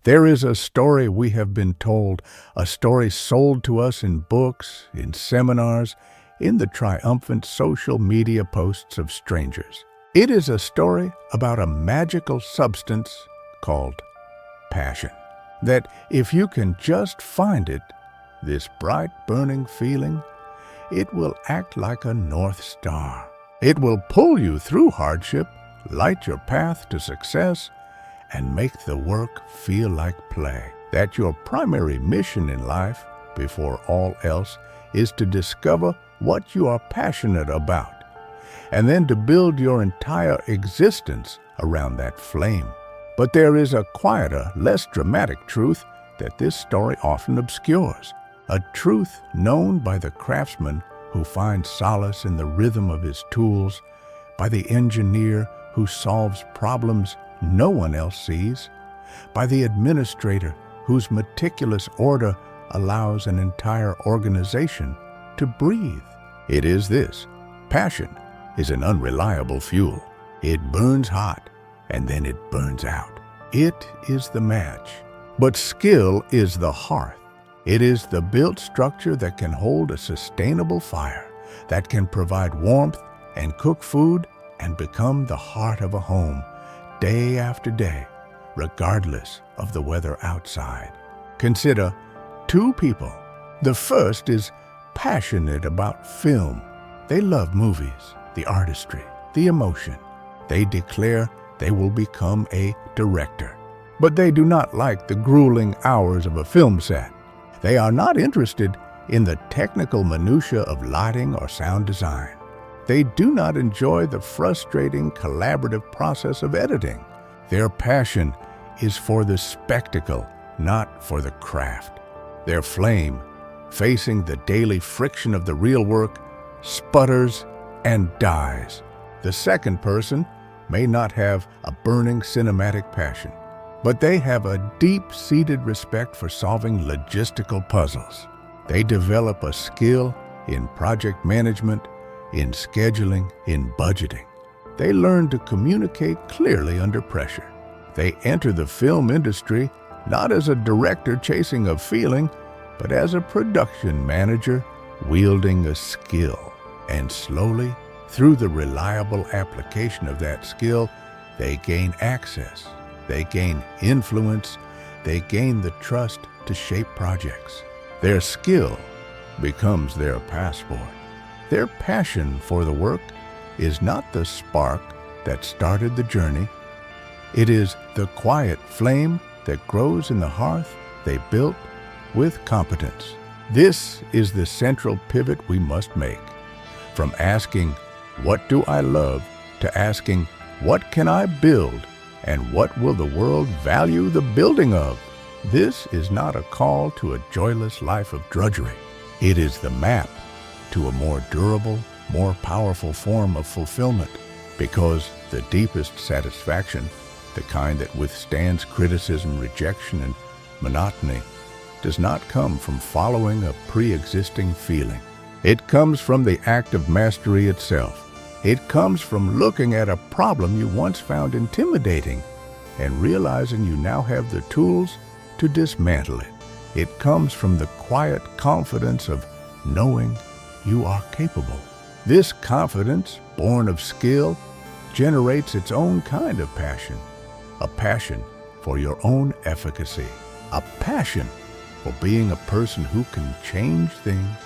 There is a story we have been told, a story sold to us in books, in seminars, in the triumphant social media posts of strangers. It is a story about a magical substance called passion. That if you can just find it, this bright burning feeling, it will act like a North Star. It will pull you through hardship, light your path to success, and make the work feel like play. That your primary mission in life, before all else, is to discover what you are passionate about, and then to build your entire existence around that flame. But there is a quieter, less dramatic truth that this story often obscures, a truth known by the craftsman who finds solace in the rhythm of his tools, by the engineer who solves problems no one else sees, by the administrator whose meticulous order allows an entire organization to breathe. It is this: passion is an unreliable fuel. It burns hot, and then it burns out. It is the match. But skill is the hearth. It is the built structure that can hold a sustainable fire, that can provide warmth and cook food and become the heart of a home, day after day, regardless of the weather outside. Consider two people. The first is passionate about film. They love movies, the artistry, the emotion. They declare they will become a director. But they do not like the grueling hours of a film set. They are not interested in the technical minutiae of lighting or sound design. They do not enjoy the frustrating collaborative process of editing. Their passion is for the spectacle, not for the craft. Their flame, facing the daily friction of the real work, sputters and dies. The second person may not have a burning cinematic passion, but they have a deep-seated respect for solving logistical puzzles. They develop a skill in project management, in scheduling, in budgeting. They learn to communicate clearly under pressure. They enter the film industry not as a director chasing a feeling, but as a production manager wielding a skill. And slowly, through the reliable application of that skill, they gain access, they gain influence, they gain the trust to shape projects. Their skill becomes their passport. Their passion for the work is not the spark that started the journey. It is the quiet flame that grows in the hearth they built with competence. This is the central pivot we must make. From asking, "What do I love?" to asking, "What can I build? And what will the world value the building of?" This is not a call to a joyless life of drudgery. It is the map to a more durable, more powerful form of fulfillment, because the deepest satisfaction, the kind that withstands criticism, rejection, and monotony, does not come from following a pre-existing feeling. It comes from the act of mastery itself. It comes from looking at a problem you once found intimidating and realizing you now have the tools to dismantle it. It comes from the quiet confidence of knowing you are capable. This confidence, born of skill, generates its own kind of passion, a passion for your own efficacy, a passion for being a person who can change things.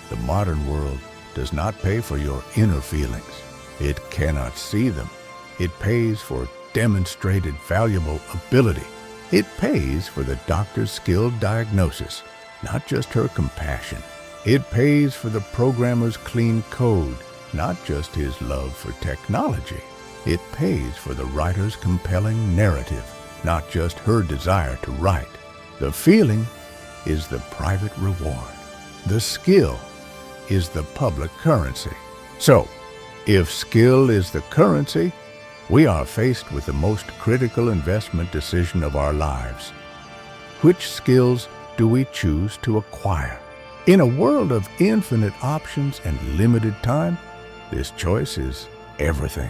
The modern world does not pay for your inner feelings. It cannot see them. It pays for demonstrated valuable ability. It pays for the doctor's skilled diagnosis, not just her compassion. It pays for the programmer's clean code, not just his love for technology. It pays for the writer's compelling narrative, not just her desire to write. The feeling is the private reward. The skill is the public currency. So, if skill is the currency, we are faced with the most critical investment decision of our lives. Which skills do we choose to acquire? In a world of infinite options and limited time, this choice is everything.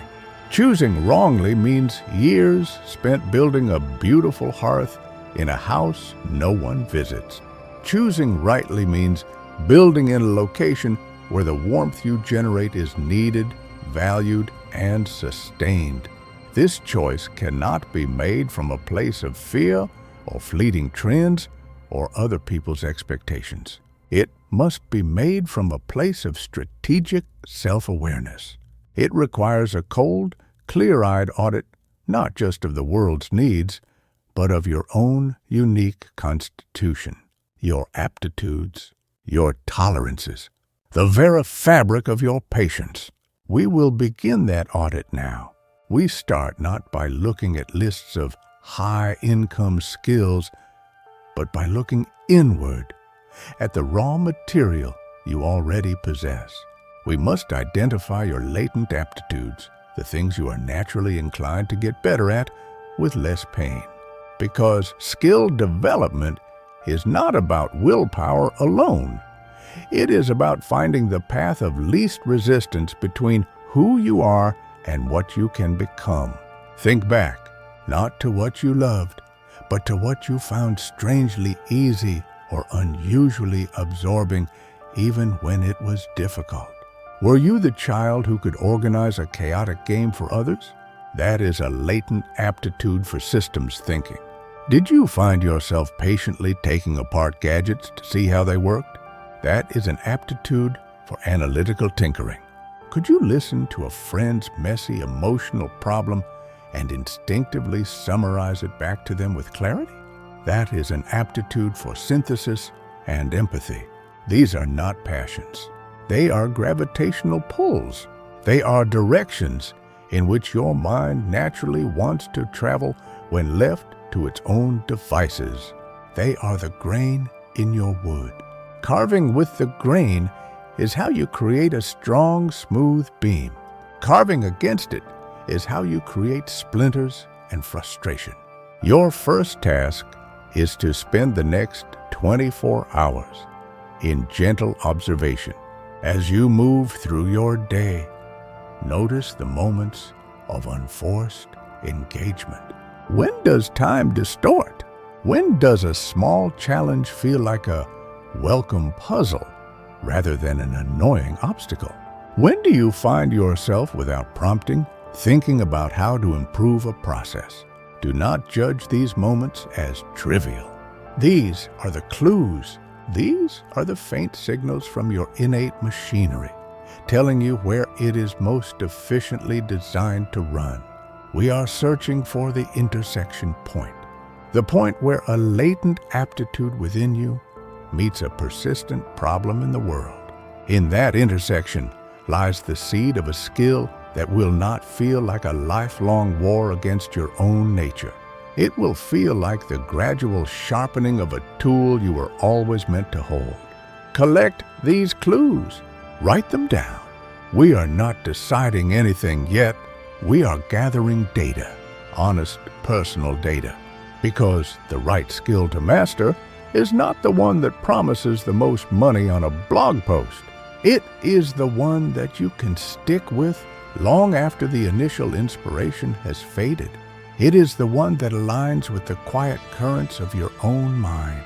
Choosing wrongly means years spent building a beautiful hearth in a house no one visits. Choosing rightly means building in a location where the warmth you generate is needed, valued, and sustained. This choice cannot be made from a place of fear or fleeting trends or other people's expectations. It must be made from a place of strategic self-awareness. It requires a cold, clear-eyed audit, not just of the world's needs, but of your own unique constitution, your aptitudes, your tolerances, the very fabric of your patience. We will begin that audit now. We start not by looking at lists of high-income skills, but by looking inward at the raw material you already possess. We must identify your latent aptitudes, the things you are naturally inclined to get better at with less pain. Because skill development is not about willpower alone. It is about finding the path of least resistance between who you are and what you can become. Think back, not to what you loved, but to what you found strangely easy or unusually absorbing, even when it was difficult. Were you the child who could organize a chaotic game for others? That is a latent aptitude for systems thinking. Did you find yourself patiently taking apart gadgets to see how they worked? That is an aptitude for analytical tinkering. Could you listen to a friend's messy emotional problem and instinctively summarize it back to them with clarity? That is an aptitude for synthesis and empathy. These are not passions. They are gravitational pulls. They are directions in which your mind naturally wants to travel when left to its own devices. They are the grain in your wood. Carving with the grain is how you create a strong, smooth beam. Carving against it is how you create splinters and frustration. Your first task is to spend the next 24 hours in gentle observation. As you move through your day, notice the moments of unforced engagement. When does time distort? When does a small challenge feel like a welcome puzzle rather than an annoying obstacle? When do you find yourself, without prompting, thinking about how to improve a process? Do not judge these moments as trivial. These are the clues. These are the faint signals from your innate machinery, telling you where it is most efficiently designed to run. We are searching for the intersection point, the point where a latent aptitude within you meets a persistent problem in the world. In that intersection lies the seed of a skill that will not feel like a lifelong war against your own nature. It will feel like the gradual sharpening of a tool you were always meant to hold. Collect these clues. Write them down. We are not deciding anything yet. We are gathering data, honest personal data, because the right skill to master is not the one that promises the most money on a blog post. It is the one that you can stick with long after the initial inspiration has faded. It is the one that aligns with the quiet currents of your own mind.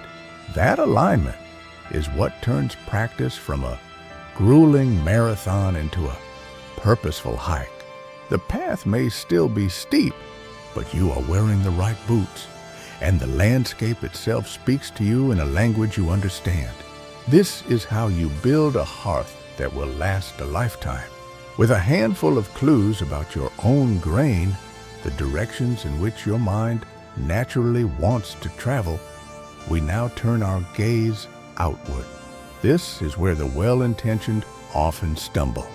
That alignment is what turns practice from a grueling marathon into a purposeful hike. The path may still be steep, but you are wearing the right boots, and the landscape itself speaks to you in a language you understand. This is how you build a hearth that will last a lifetime. With a handful of clues about your own grain, the directions in which your mind naturally wants to travel, we now turn our gaze outward. This is where the well-intentioned often stumble.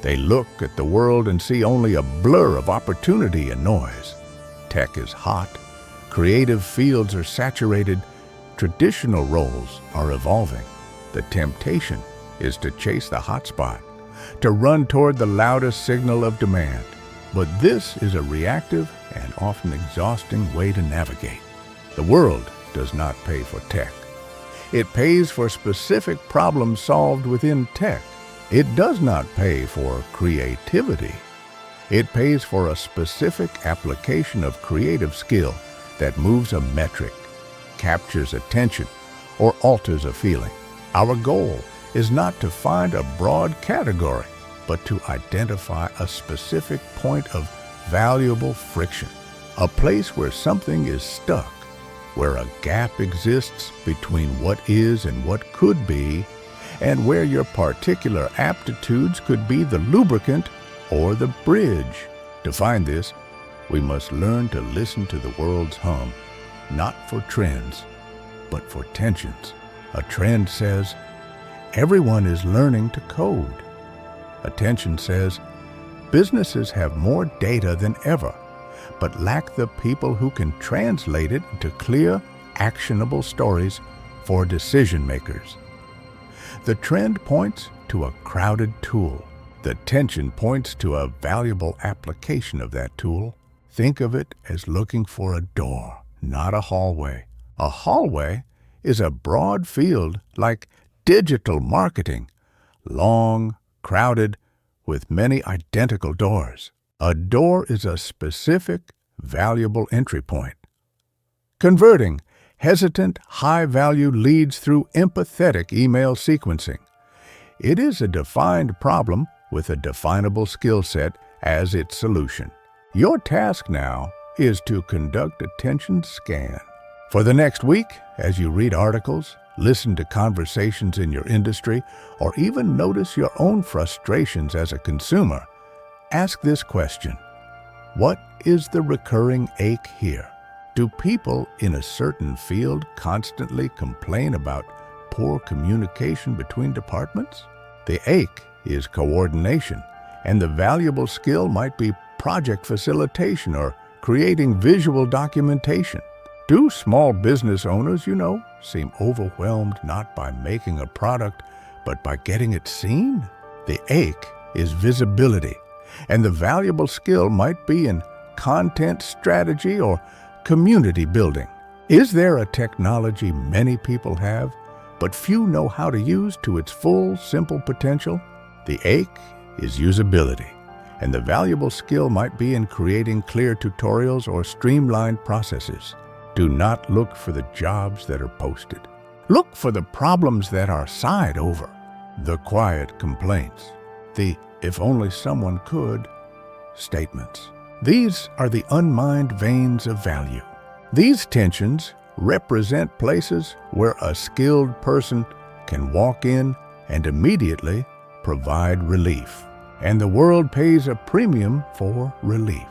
They look at the world and see only a blur of opportunity and noise. Tech is hot, creative fields are saturated, traditional roles are evolving. The temptation is to chase the hot spot, to run toward the loudest signal of demand. But this is a reactive and often exhausting way to navigate. The world does not pay for tech. It pays for specific problems solved within tech. It does not pay for creativity. It pays for a specific application of creative skill that moves a metric, captures attention or alters a feeling. Our goal is not to find a broad category, but to identify a specific point of valuable friction, a place where something is stuck, where a gap exists between what is and what could be, and where your particular aptitudes could be the lubricant or the bridge. To find this, we must learn to listen to the world's hum, not for trends, but for tensions. A trend says, everyone is learning to code. A tension says, businesses have more data than ever, but lack the people who can translate it into clear, actionable stories for decision makers. The trend points to a crowded tool. The tension points to a valuable application of that tool. Think of it as looking for a door, not a hallway. A hallway is a broad field like digital marketing, long, crowded, with many identical doors. A door is a specific, valuable entry point. Converting hesitant, high-value leads through empathetic email sequencing. It is a defined problem with a definable skill set as its solution. Your task now is to conduct a tension scan. For the next week, as you read articles, listen to conversations in your industry, or even notice your own frustrations as a consumer, ask this question: what is the recurring ache here? Do people in a certain field constantly complain about poor communication between departments? The ache is coordination, and the valuable skill might be project facilitation or creating visual documentation. Do small business owners, seem overwhelmed not by making a product, but by getting it seen? The ache is visibility, and the valuable skill might be in content strategy or community building. Is there a technology many people have, but few know how to use to its full, simple potential? The ache is usability, and the valuable skill might be in creating clear tutorials or streamlined processes. Do not look for the jobs that are posted. Look for the problems that are sighed over, the quiet complaints, the "if only someone could" statements. These are the unmined veins of value. These tensions represent places where a skilled person can walk in and immediately provide relief. And the world pays a premium for relief.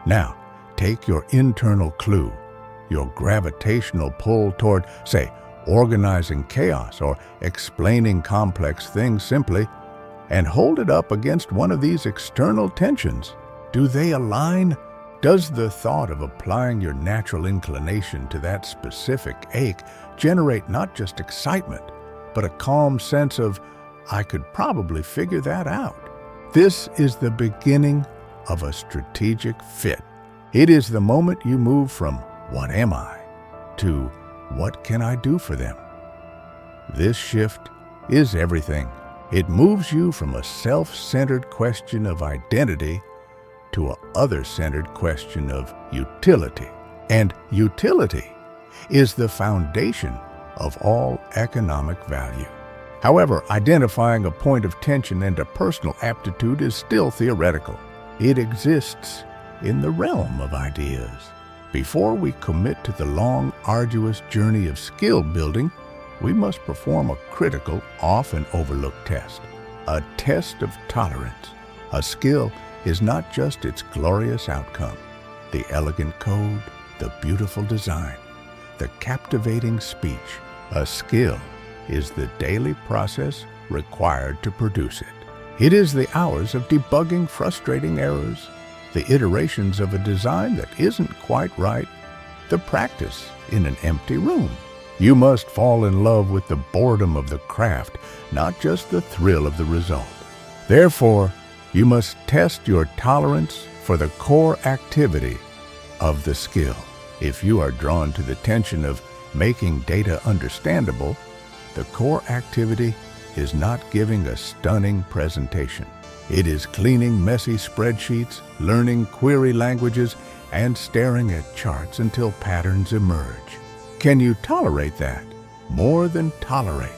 Now, take your internal clue, your gravitational pull toward, say, organizing chaos or explaining complex things simply, and hold it up against one of these external tensions. Do they align? Does the thought of applying your natural inclination to that specific ache generate not just excitement, but a calm sense of, I could probably figure that out? This is the beginning of a strategic fit. It is the moment you move from "what am I?" to "what can I do for them?" This shift is everything. It moves you from a self-centered question of identity to an other-centered question of utility. And utility is the foundation of all economic value. However, identifying a point of tension and a personal aptitude is still theoretical. It exists in the realm of ideas. Before we commit to the long, arduous journey of skill building, we must perform a critical, often overlooked test, a test of tolerance. A skill is not just its glorious outcome, the elegant code, the beautiful design, the captivating speech. A skill is the daily process required to produce it. It is the hours of debugging frustrating errors, the iterations of a design that isn't quite right, the practice in an empty room. You must fall in love with the boredom of the craft, not just the thrill of the result. Therefore, you must test your tolerance for the core activity of the skill. If you are drawn to the tension of making data understandable, the core activity is not giving a stunning presentation. It is cleaning messy spreadsheets, learning query languages, and staring at charts until patterns emerge. Can you tolerate that? More than tolerate.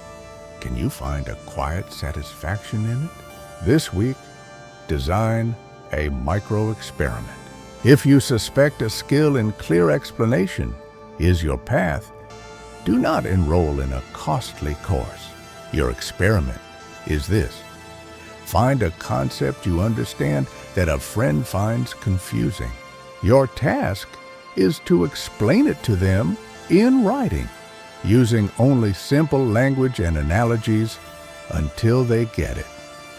Can you find a quiet satisfaction in it? This week, design a micro-experiment. If you suspect a skill in clear explanation is your path, do not enroll in a costly course. Your experiment is this. Find a concept you understand that a friend finds confusing. Your task is to explain it to them in writing, using only simple language and analogies until they get it.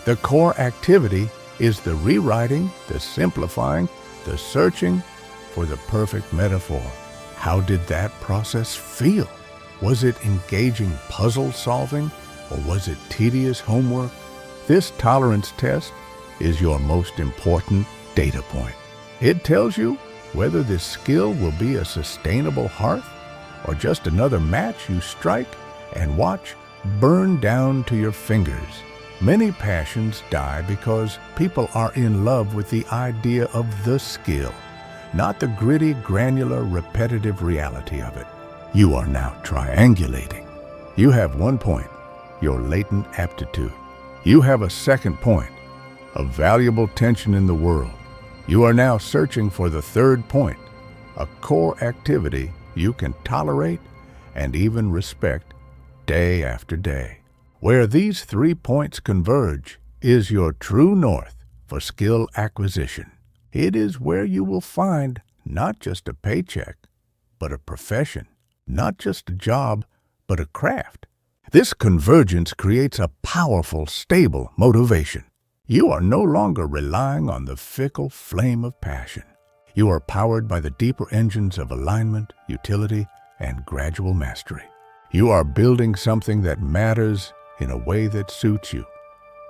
The core activity is the rewriting, the simplifying, the searching for the perfect metaphor. How did that process feel? Was it engaging puzzle solving, or was it tedious homework? This tolerance test is your most important data point. It tells you whether this skill will be a sustainable hearth or just another match you strike and watch burn down to your fingers. Many passions die because people are in love with the idea of the skill, not the gritty, granular, repetitive reality of it. You are now triangulating. You have 1 point, your latent aptitude. You have a 2nd point, a valuable tension in the world. You are now searching for the 3rd point, a core activity you can tolerate and even respect day after day. Where these 3 points converge is your true north for skill acquisition. It is where you will find not just a paycheck, but a profession, not just a job, but a craft. This convergence creates a powerful, stable motivation. You are no longer relying on the fickle flame of passion. You are powered by the deeper engines of alignment, utility, and gradual mastery. You are building something that matters in a way that suits you,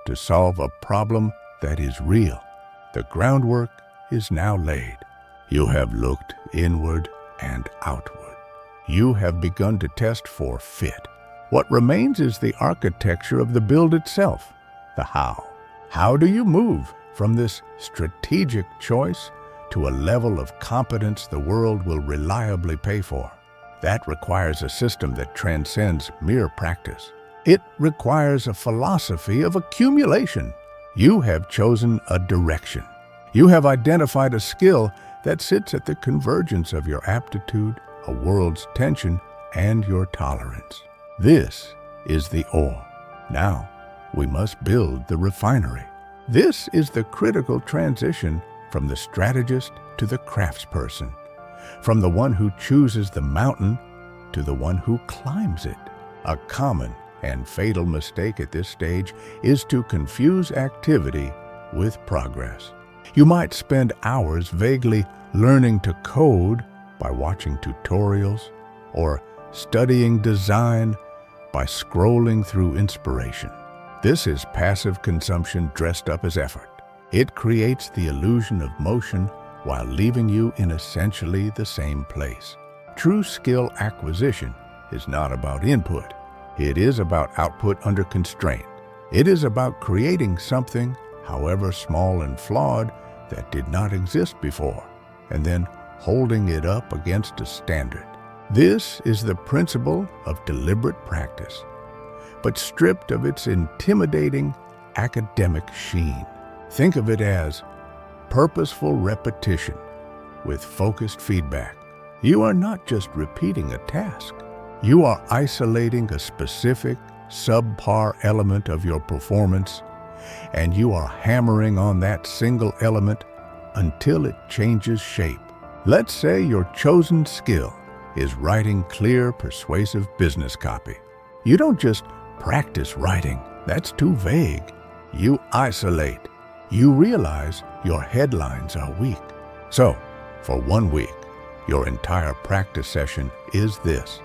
to solve a problem that is real. The groundwork is now laid. You have looked inward and outward. You have begun to test for fit. What remains is the architecture of the build itself, the how. How do you move from this strategic choice to a level of competence the world will reliably pay for? That requires a system that transcends mere practice. It requires a philosophy of accumulation. You have chosen a direction. You have identified a skill that sits at the convergence of your aptitude, a world's tension, and your tolerance. This is the ore. Now, we must build the refinery. This is the critical transition from the strategist to the craftsperson, from the one who chooses the mountain to the one who climbs it. A common and fatal mistake at this stage is to confuse activity with progress. You might spend hours vaguely learning to code by watching tutorials or studying design by scrolling through inspiration. This is passive consumption dressed up as effort. It creates the illusion of motion while leaving you in essentially the same place. True skill acquisition is not about input. It is about output under constraint. It is about creating something, however small and flawed, that did not exist before, and then holding it up against a standard. This is the principle of deliberate practice, but stripped of its intimidating academic sheen. Think of it as purposeful repetition with focused feedback. You are not just repeating a task. You are isolating a specific, subpar element of your performance, and you are hammering on that single element until it changes shape. Let's say your chosen skill is writing clear, persuasive business copy. You don't just practice writing. That's too vague. You isolate. You realize your headlines are weak. So, for 1 week, your entire practice session is this.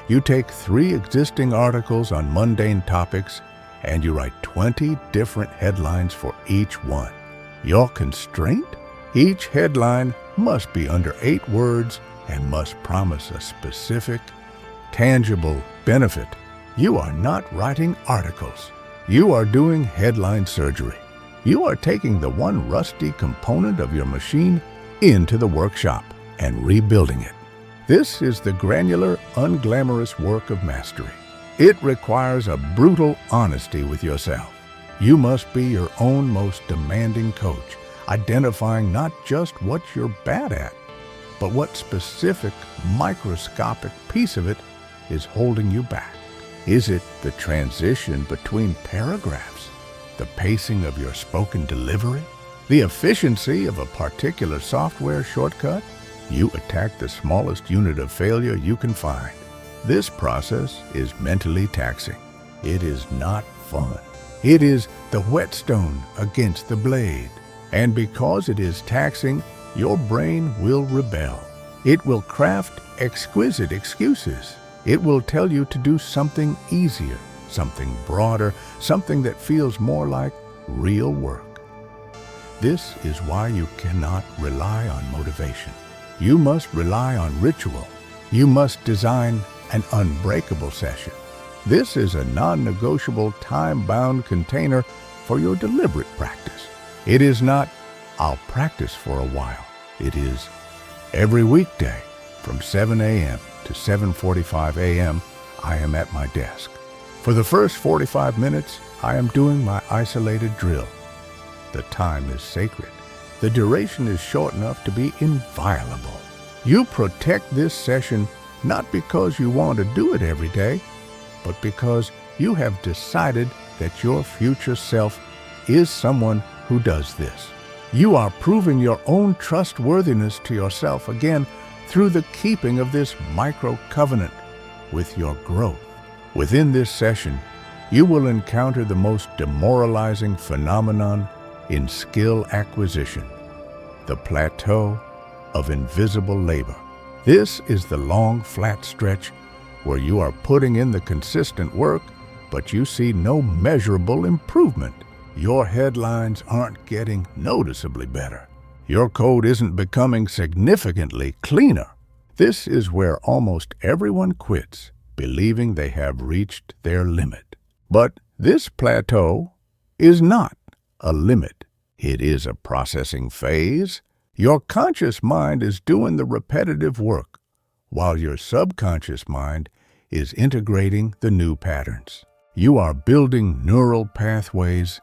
You take 3 existing articles on mundane topics and you write 20 different headlines for each one. Your constraint? Each headline must be under 8 words and must promise a specific, tangible benefit. You are not writing articles. You are doing headline surgery. You are taking the one rusty component of your machine into the workshop and rebuilding it. This is the granular, unglamorous work of mastery. It requires a brutal honesty with yourself. You must be your own most demanding coach, identifying not just what you're bad at, but what specific, microscopic piece of it is holding you back. Is it the transition between paragraphs, the pacing of your spoken delivery, the efficiency of a particular software shortcut? You attack the smallest unit of failure you can find. This process is mentally taxing. It is not fun. It is the whetstone against the blade. And because it is taxing, your brain will rebel. It will craft exquisite excuses. It will tell you to do something easier, something broader, something that feels more like real work. This is why you cannot rely on motivation. You must rely on ritual. You must design an unbreakable session. This is a non-negotiable, time-bound container for your deliberate practice. It is not, I'll practice for a while. It is, every weekday from 7 a.m. to 7:45 a.m., I am at my desk. For the first 45 minutes, I am doing my isolated drill. The time is sacred. The duration is short enough to be inviolable. You protect this session not because you want to do it every day, but because you have decided that your future self is someone who does this. You are proving your own trustworthiness to yourself again through the keeping of this micro-covenant with your growth. Within this session, you will encounter the most demoralizing phenomenon in skill acquisition, the plateau of invisible labor. This is the long, flat stretch where you are putting in the consistent work, but you see no measurable improvement. Your headlines aren't getting noticeably better. Your code isn't becoming significantly cleaner. This is where almost everyone quits, believing they have reached their limit. But this plateau is not a limit. It is a processing phase. Your conscious mind is doing the repetitive work, while your subconscious mind is integrating the new patterns. You are building neural pathways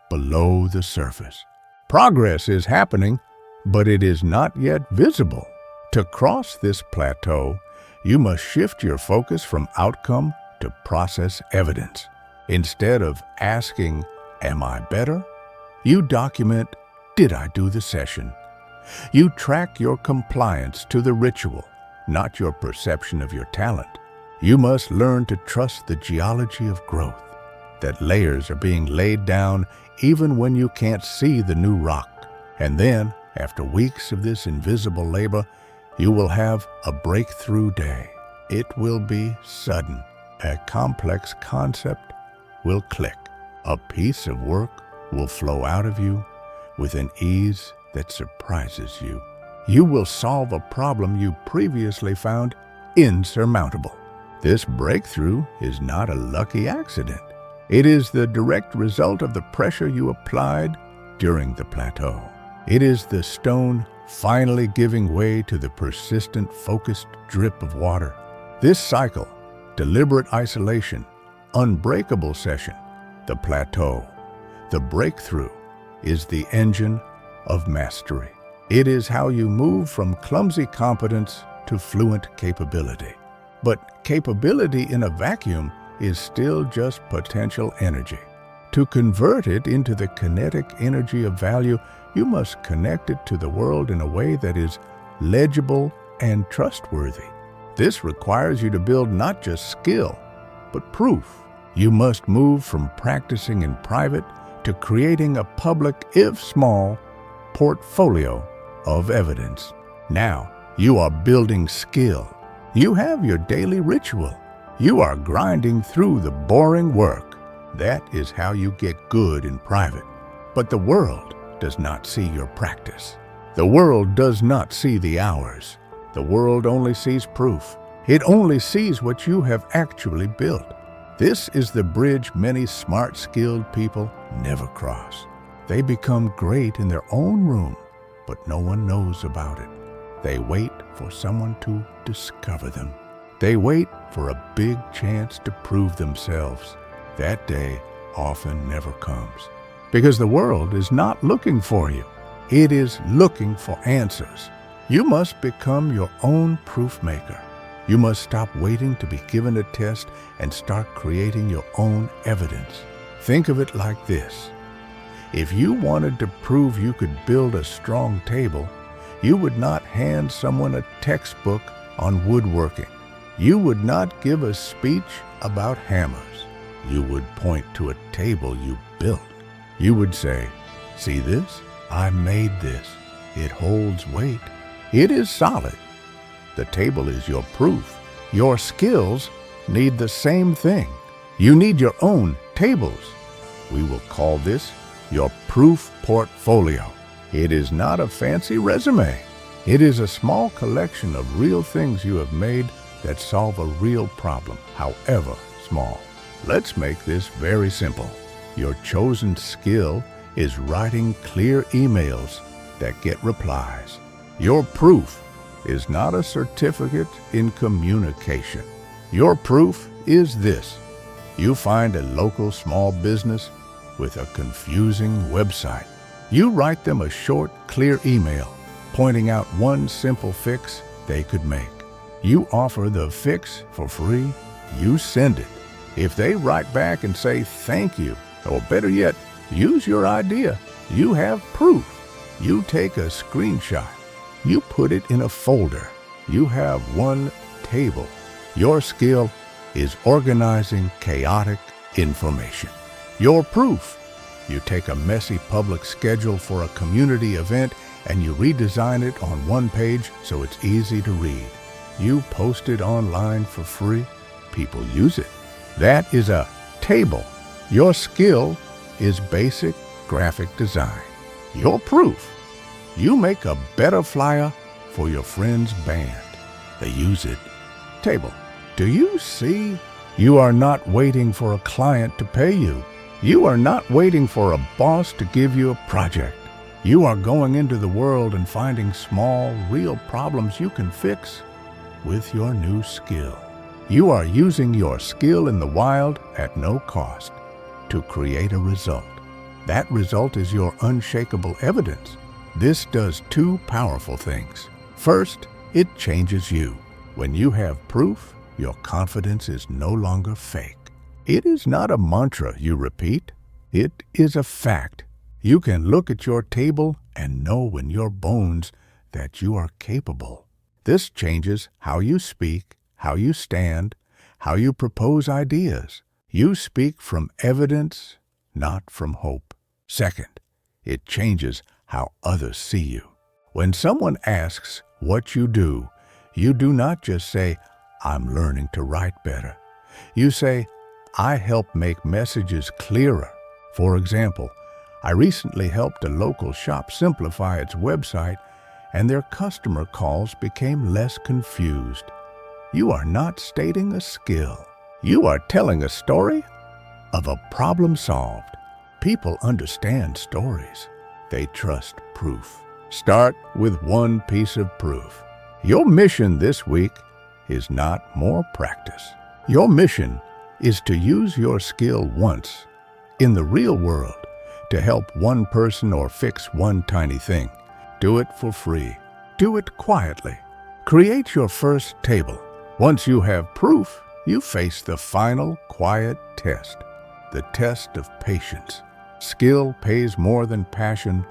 below the surface. Progress is happening, but it is not yet visible. To cross this plateau, you must shift your focus from outcome to process evidence. Instead of asking, "Am I better?" you document, "Did I do the session?" You track your compliance to the ritual, not your perception of your talent. You must learn to trust the geology of growth, that layers are being laid down even when you can't see the new rock. And then, after weeks of this invisible labor, you will have a breakthrough day. It will be sudden. A complex concept will click. A piece of work will flow out of you with an ease that surprises you. You will solve a problem you previously found insurmountable. This breakthrough is not a lucky accident. It is the direct result of the pressure you applied during the plateau. It is the stone finally giving way to the persistent, focused drip of water. This cycle, deliberate isolation, unbreakable session, the plateau, the breakthrough, is the engine of mastery. It is how you move from clumsy competence to fluent capability. But capability in a vacuum is still just potential energy. To convert it into the kinetic energy of value, you must connect it to the world in a way that is legible and trustworthy. This requires you to build not just skill, but proof. You must move from practicing in private to creating a public, if small, portfolio of evidence. Now, you are building skill. You have your daily ritual. You are grinding through the boring work. That is how you get good in private. But the world does not see your practice. The world does not see the hours. The world only sees proof. It only sees what you have actually built. This is the bridge many smart, skilled people never cross. They become great in their own room, but no one knows about it. They wait for someone to discover them. They wait for a big chance to prove themselves. That day often never comes, because the world is not looking for you. It is looking for answers. You must become your own proof maker. You must stop waiting to be given a test and start creating your own evidence. Think of it like this. If you wanted to prove you could build a strong table, you would not hand someone a textbook on woodworking. You would not give a speech about hammers. You would point to a table you built. You would say, "See this? I made this. It holds weight. It is solid." The table is your proof. Your skills need the same thing. You need your own tables. We will call this your proof portfolio. It is not a fancy resume. It is a small collection of real things you have made that solve a real problem, however small. Let's make this very simple. Your chosen skill is writing clear emails that get replies. Your proof is not a certificate in communication. Your proof is this. You find a local small business with a confusing website. You write them a short, clear email pointing out one simple fix they could make. You offer the fix for free. You send it. If they write back and say thank you, or better yet, use your idea, you have proof. You take a screenshot. You put it in a folder. You have one table. Your skill is organizing chaotic information. Your proof. You take a messy public schedule for a community event and you redesign it on one page so it's easy to read. You post it online for free. People use it. That is a table. Your skill is basic graphic design. Your proof. You make a better flyer for your friend's band. They use it. Table. Do you see? You are not waiting for a client to pay you. You are not waiting for a boss to give you a project. You are going into the world and finding small, real problems you can fix with your new skill. You are using your skill in the wild at no cost to create a result. That result is your unshakable evidence. This does two powerful things. First, it changes you. When you have proof, your confidence is no longer fake. It is not a mantra you repeat. It is a fact. You can look at your table and know in your bones that you are capable. This changes how you speak, how you stand, how you propose ideas. You speak from evidence, not from hope. Second, it changes how others see you. When someone asks what you do not just say, "I'm learning to write better." You say, "I help make messages clearer." For example, I recently helped a local shop simplify its website, and their customer calls became less confused. You are not stating a skill. You are telling a story of a problem solved. People understand stories. They trust proof. Start with one piece of proof. Your mission this week is not more practice. Your mission is to use your skill once in the real world to help one person or fix one tiny thing. Do it for free. Do it quietly. Create your first table. Once you have proof, you face the final quiet test, the test of patience. Skill pays more than passion,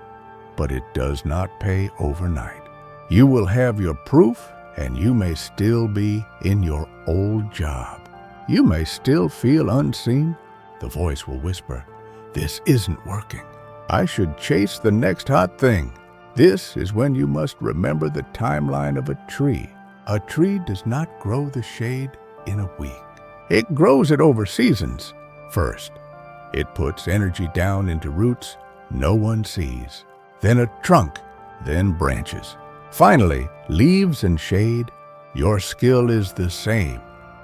but it does not pay overnight. You will have your proof, and you may still be in your old job. You may still feel unseen. The voice will whisper, "This isn't working. I should chase the next hot thing." This is when you must remember the timeline of a tree. A tree does not grow the shade in a week. It grows it over seasons. First, it puts energy down into roots no one sees, then a trunk, then branches. Finally, leaves and shade. Your skill is the same.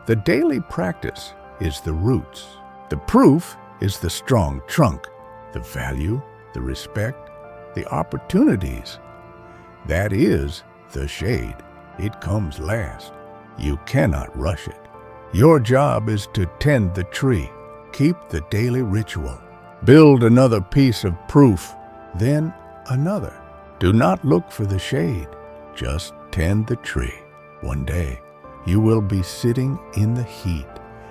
The daily practice is the roots. The proof is the strong trunk. The value, the respect, the opportunities. That is The shade, it comes last. You cannot rush it. Your job is to tend the tree. Keep the daily ritual. Build another piece of proof, then another. Do not look for the shade. Just tend the tree. One day, you will be sitting in the heat,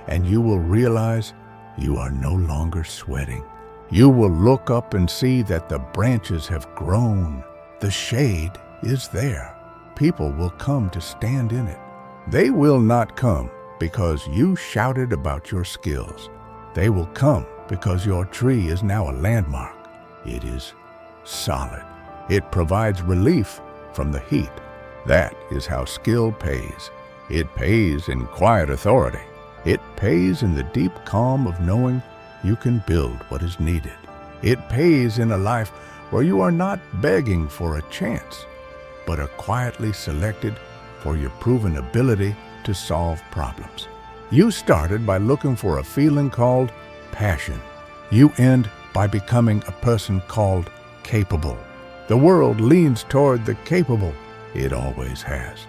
and you will realize you are no longer sweating. You will look up and see that the branches have grown. The shade is there. People will come to stand in it. They will not come because you shouted about your skills. They will come because your tree is now a landmark. It is solid. It provides relief from the heat. That is how skill pays. It pays in quiet authority. It pays in the deep calm of knowing you can build what is needed. It pays in a life where you are not begging for a chance, but are quietly selected for your proven ability to solve problems. You started by looking for a feeling called passion. You end by becoming a person called capable. The world leans toward the capable. It always has.